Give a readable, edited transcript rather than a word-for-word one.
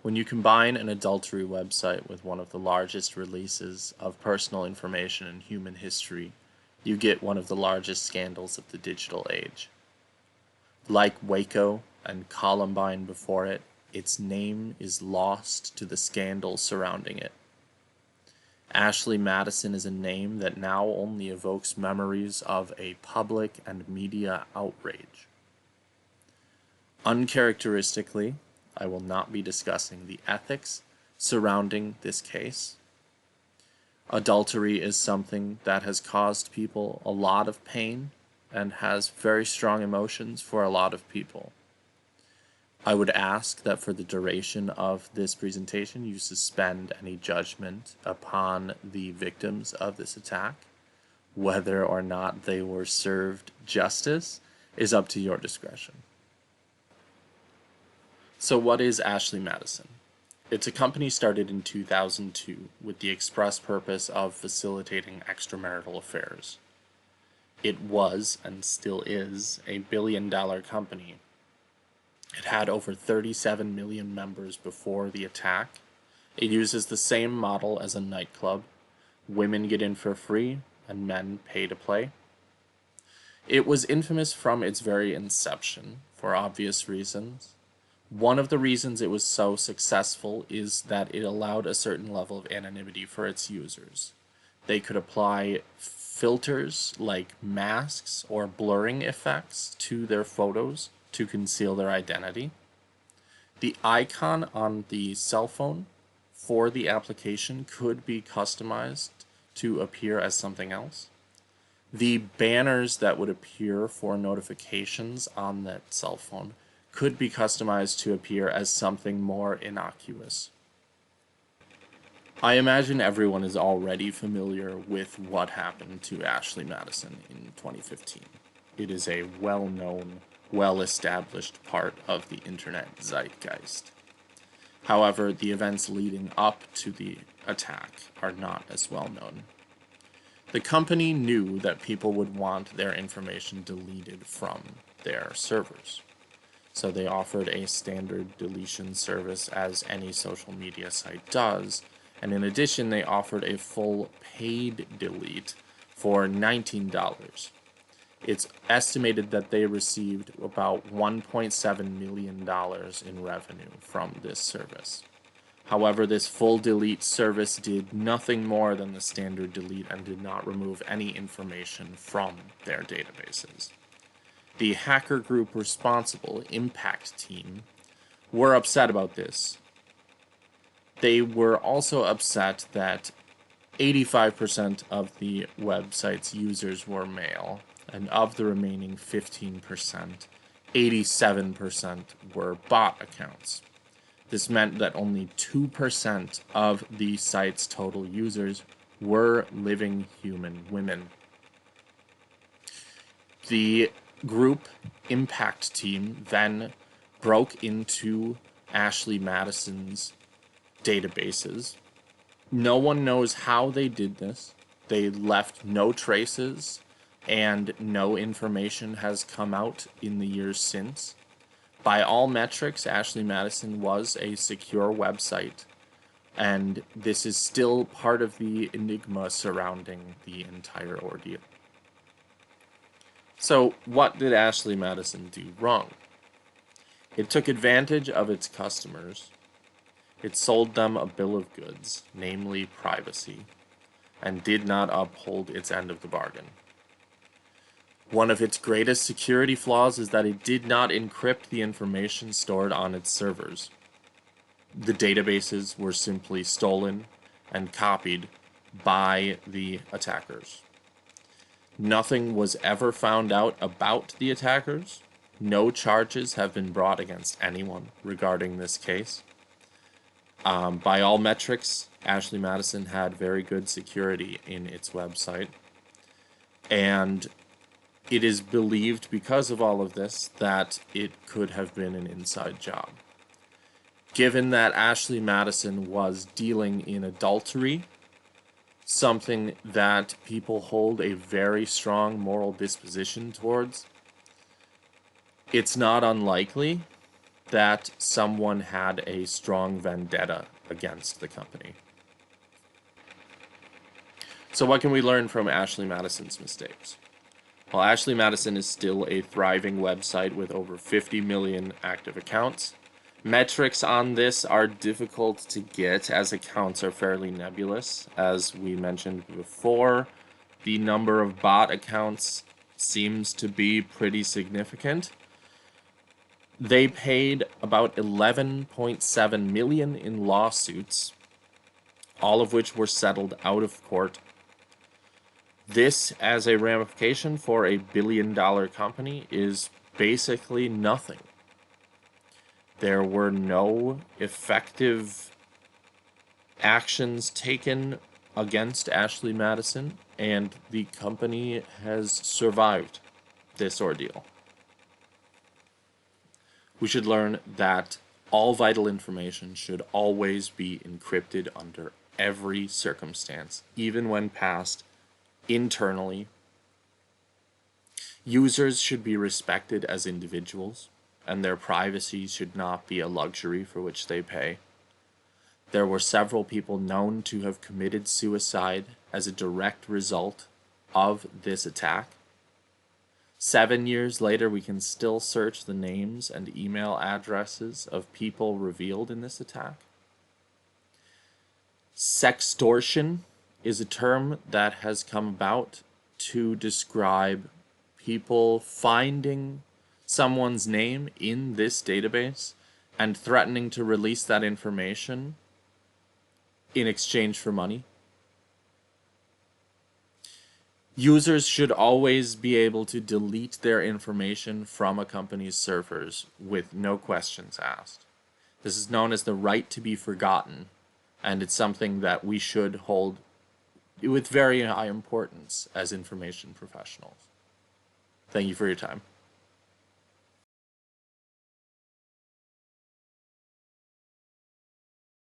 When you combine an adultery website with one of the largest releases of personal information in human history, you get one of the largest scandals of the digital age. Like Waco and Columbine before it, its name is lost to the scandal surrounding it. Ashley Madison is a name that now only evokes memories of a public and media outrage. Uncharacteristically, I will not be discussing the ethics surrounding this case. Adultery is something that has caused people a lot of pain and has very strong emotions for a lot of people. I would ask that for the duration of this presentation you suspend any judgment upon the victims of this attack. Whether or not they were served justice is up to your discretion. So what is Ashley Madison? It's a company started in 2002 with the express purpose of facilitating extramarital affairs. It was, and still is, a billion-dollar company. It had over 37 million members before the attack. It uses the same model as a nightclub. Women get in for free, and men pay to play. It was infamous from its very inception, for obvious reasons. One of the reasons it was so successful is that it allowed a certain level of anonymity for its users. They could apply filters like masks or blurring effects to their photos to conceal their identity. The icon on the cell phone for the application could be customized to appear as something else. The banners that would appear for notifications on that cell phone could be customized to appear as something more innocuous. I imagine everyone is already familiar with what happened to Ashley Madison in 2015. It is a well-known, well-established part of the internet zeitgeist. However, the events leading up to the attack are not as well known. The company knew that people would want their information deleted from their servers. So they offered a standard deletion service as any social media site does, and in addition they offered a full paid delete for $19. It's estimated that they received about $1.7 million in revenue from this service. However, this full delete service did nothing more than the standard delete and did not remove any information from their databases. The hacker group responsible, Impact Team, were upset about this. They were also upset that 85% of the website's users were male, and of the remaining 15%, 87% were bot accounts. This meant that only 2% of the site's total users were living human women. The group Impact Team then broke into Ashley Madison's databases. No one knows how they did this. They left no traces, and no information has come out in the years since. By all metrics, Ashley Madison was a secure website, and this is still part of the enigma surrounding the entire ordeal. So, what did Ashley Madison do wrong? It took advantage of its customers. It sold them a bill of goods, namely privacy, and did not uphold its end of the bargain. One of its greatest security flaws is that it did not encrypt the information stored on its servers. The databases were simply stolen and copied by the attackers. Nothing was ever found out about the attackers. No charges have been brought against anyone regarding this case. By all metrics, Ashley Madison had very good security in its website. And it is believed because of all of this that it could have been an inside job. Given that Ashley Madison was dealing in adultery, something that people hold a very strong moral disposition towards, it's not unlikely that someone had a strong vendetta against the company. So what can we learn from Ashley Madison's mistakes? Well, Ashley Madison is still a thriving website with over 50 million active accounts. Metrics on this are difficult to get as accounts are fairly nebulous. As we mentioned before, the number of bot accounts seems to be pretty significant. They paid about 11.7 million in lawsuits, all of which were settled out of court. This, as a ramification for a billion-dollar company, is basically nothing. There were no effective actions taken against Ashley Madison, and the company has survived this ordeal. We should learn that all vital information should always be encrypted under every circumstance, even when passed internally. Users should be respected as individuals, and their privacy should not be a luxury for which they pay. There were several people known to have committed suicide as a direct result of this attack. 7 years later, we can still search the names and email addresses of people revealed in this attack. Sextortion is a term that has come about to describe people finding someone's name in this database and threatening to release that information in exchange for money. Users should always be able to delete their information from a company's servers with no questions asked. This is known as the right to be forgotten, and it's something that we should hold with very high importance as information professionals. Thank you for your time.